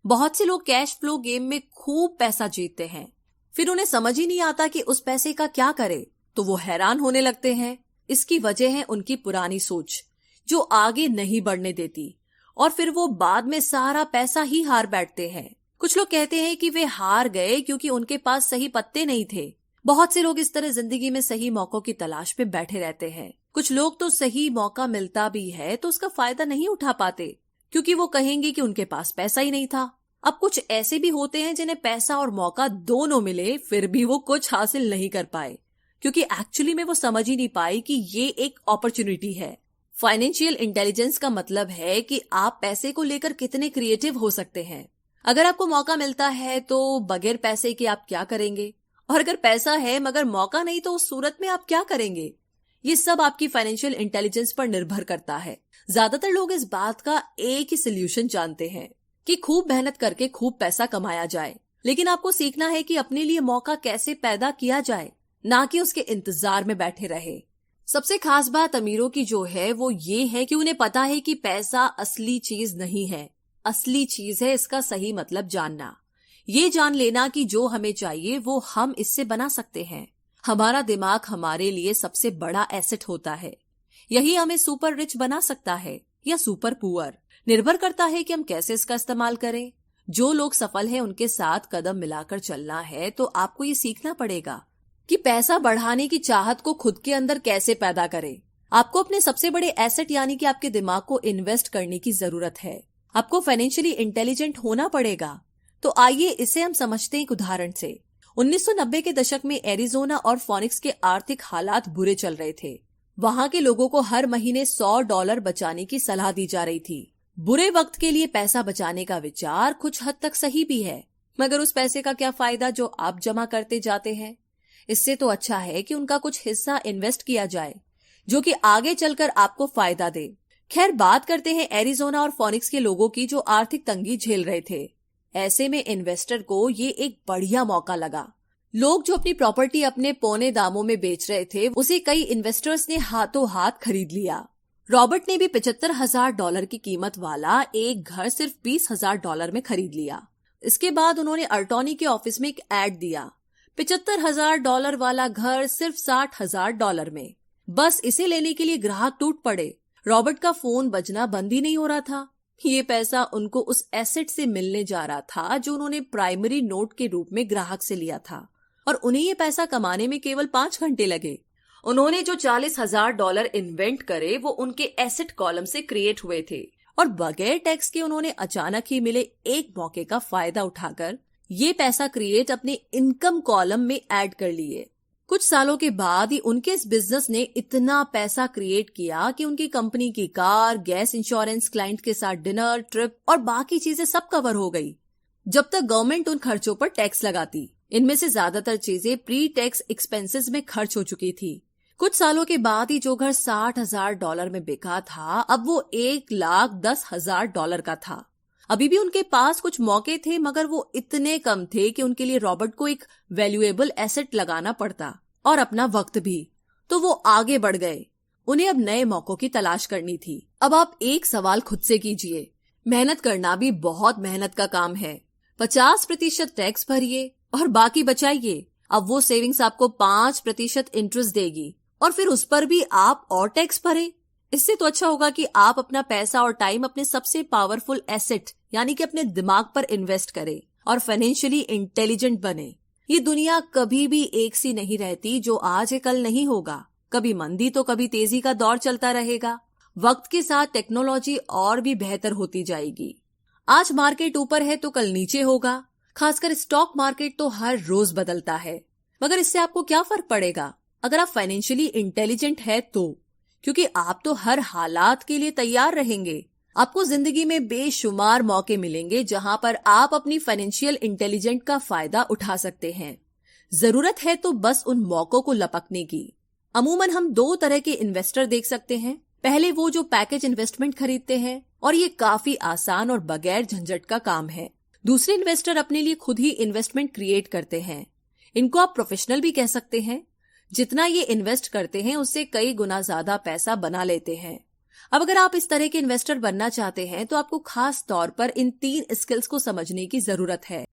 बहुत से लोग कैश फ्लो गेम में खूब पैसा जीतते हैं, फिर उन्हें समझ ही नहीं आता कि उस पैसे का क्या करे, तो वो हैरान होने लगते हैं। इसकी वजह है उनकी पुरानी सोच, जो आगे नहीं बढ़ने देती, और फिर वो बाद में सारा पैसा ही हार बैठते हैं। कुछ लोग कहते हैं कि वे हार गए क्योंकि उनके पास सही पत्ते नहीं थे। बहुत से लोग इस तरह जिंदगी में सही मौकों की तलाश पे बैठे रहते हैं। कुछ लोग तो सही मौका मिलता भी है तो उसका फायदा नहीं उठा पाते, क्योंकि वो कहेंगे कि उनके पास पैसा ही नहीं था। अब कुछ ऐसे भी होते हैं जिन्हें पैसा और मौका दोनों मिले, फिर भी वो कुछ हासिल नहीं कर पाए, क्योंकि एक्चुअली में वो समझ ही नहीं पाए कि ये एक अपॉर्चुनिटी है। फाइनेंशियल इंटेलिजेंस का मतलब है कि आप पैसे को लेकर कितने क्रिएटिव हो सकते हैं। अगर आपको मौका मिलता है तो बगैर पैसे के आप क्या करेंगे, और अगर पैसा है मगर मौका नहीं तो उस सूरत में आप क्या करेंगे। ये सब आपकी फाइनेंशियल इंटेलिजेंस पर निर्भर करता है। ज्यादातर लोग इस बात का एक ही सोल्यूशन जानते हैं कि खूब मेहनत करके खूब पैसा कमाया जाए, लेकिन आपको सीखना है कि अपने लिए मौका कैसे पैदा किया जाए, ना कि उसके इंतजार में बैठे रहे। सबसे खास बात अमीरों की जो है वो ये है कि उन्हें पता है कि पैसा असली चीज नहीं है। असली चीज है इसका सही मतलब जानना, ये जान लेना कि जो हमें चाहिए वो हम इससे बना सकते हैं। हमारा दिमाग हमारे लिए सबसे बड़ा एसेट होता है। यही हमें सुपर रिच बना सकता है या सुपर पुअर। निर्भर करता है कि हम कैसे इसका इस्तेमाल करें। जो लोग सफल हैं उनके साथ कदम मिलाकर चलना है तो आपको ये सीखना पड़ेगा कि पैसा बढ़ाने की चाहत को खुद के अंदर कैसे पैदा करें। आपको अपने सबसे बड़े एसेट यानी कि आपके दिमाग को इन्वेस्ट करने की जरूरत है। आपको फाइनेंशियली इंटेलिजेंट होना पड़ेगा। तो आइए इसे हम समझते हैं एक उदाहरण से। 1990 के दशक में एरिजोना और फोनिक्स के आर्थिक हालात बुरे चल रहे थे। वहां के लोगों को हर महीने $100 बचाने की सलाह दी जा रही थी। बुरे वक्त के लिए पैसा बचाने का विचार कुछ हद तक सही भी है, मगर उस पैसे का क्या फायदा जो आप जमा करते जाते हैं। इससे तो अच्छा है कि उनका कुछ हिस्सा इन्वेस्ट किया जाए जो कि आगे चलकर आपको फायदा दे। खैर, बात करते हैं एरिजोना और फोनिक्स के लोगों की जो आर्थिक तंगी झेल रहे थे। ऐसे में इन्वेस्टर को ये एक बढ़िया मौका लगा। लोग जो अपनी प्रॉपर्टी अपने पौने दामों में बेच रहे थे उसे कई इन्वेस्टर्स ने हाथों हाथ खरीद लिया। रॉबर्ट ने भी $75,000 की कीमत वाला एक घर सिर्फ $20,000 में खरीद लिया। इसके बाद उन्होंने अर्टोनी के ऑफिस में एक एड दिया, $75,000 वाला घर सिर्फ $60,000 में। बस इसे लेने के लिए ग्राहक टूट पड़े। रॉबर्ट का फोन बजना बंद ही नहीं हो रहा था। ये पैसा उनको उस एसेट से मिलने जा रहा था जो उन्होंने प्राइमरी नोट के रूप में ग्राहक से लिया था, और उन्हें ये पैसा कमाने में केवल 5 घंटे लगे। उन्होंने जो $40,000 इन्वेंट करे वो उनके एसेट कॉलम से क्रिएट हुए थे, और बगैर टैक्स के उन्होंने अचानक ही मिले एक मौके का फायदा उठाकर ये पैसा क्रिएट अपने इनकम कॉलम में ऐड कर लिए। कुछ सालों के बाद ही उनके इस बिजनेस ने इतना पैसा क्रिएट किया कि उनकी कंपनी की कार, गैस इंश्योरेंस, क्लाइंट के साथ डिनर, ट्रिप और बाकी चीजें सब कवर हो गई, जब तक गवर्नमेंट उन खर्चों पर टैक्स लगाती। इनमें से ज्यादातर चीजें प्री टैक्स एक्सपेंसेस में खर्च हो चुकी थी। कुछ सालों के बाद ही जो घर $60,000 में बिका था अब वो $1,10,000 का था। अभी भी उनके पास कुछ मौके थे, मगर वो इतने कम थे कि उनके लिए रॉबर्ट को एक वैल्यूएबल एसेट लगाना पड़ता और अपना वक्त भी। तो वो आगे बढ़ गए। उन्हें अब नए मौकों की तलाश करनी थी। अब आप एक सवाल खुद से कीजिए, मेहनत करना भी बहुत मेहनत का काम है। 50% टैक्स भरिए और बाकी बचाइए। अब वो सेविंग्स आपको 5% इंटरेस्ट देगी, और फिर उस पर भी आप और टैक्स भरे। इससे तो अच्छा होगा कि आप अपना पैसा और टाइम अपने सबसे पावरफुल एसेट यानी कि अपने दिमाग पर इन्वेस्ट करें और फाइनेंशियली इंटेलिजेंट बने। ये दुनिया कभी भी एक सी नहीं रहती। जो आज है कल नहीं होगा। कभी मंदी तो कभी तेजी का दौर चलता रहेगा। वक्त के साथ टेक्नोलॉजी और भी बेहतर होती जाएगी। आज मार्केट ऊपर है तो कल नीचे होगा। खासकर स्टॉक मार्केट तो हर रोज बदलता है, मगर इससे आपको क्या फर्क पड़ेगा अगर आप फाइनेंशियली इंटेलिजेंट है तो, क्योंकि आप तो हर हालात के लिए तैयार रहेंगे। आपको जिंदगी में बेशुमार मौके मिलेंगे जहां पर आप अपनी फाइनेंशियल इंटेलिजेंट का फायदा उठा सकते हैं। जरूरत है तो बस उन मौकों को लपकने की। अमूमन हम 2 तरह के इन्वेस्टर देख सकते हैं। पहले वो जो पैकेज इन्वेस्टमेंट खरीदते हैं, और ये काफी आसान और बगैर झंझट का काम है। दूसरे इन्वेस्टर अपने लिए खुद ही इन्वेस्टमेंट क्रिएट करते हैं। इनको आप प्रोफेशनल भी कह सकते हैं। जितना ये इन्वेस्ट करते हैं उससे कई गुना ज्यादा पैसा बना लेते हैं। अब अगर आप इस तरह के इन्वेस्टर बनना चाहते हैं तो आपको खास तौर पर इन 3 स्किल्स को समझने की जरूरत है।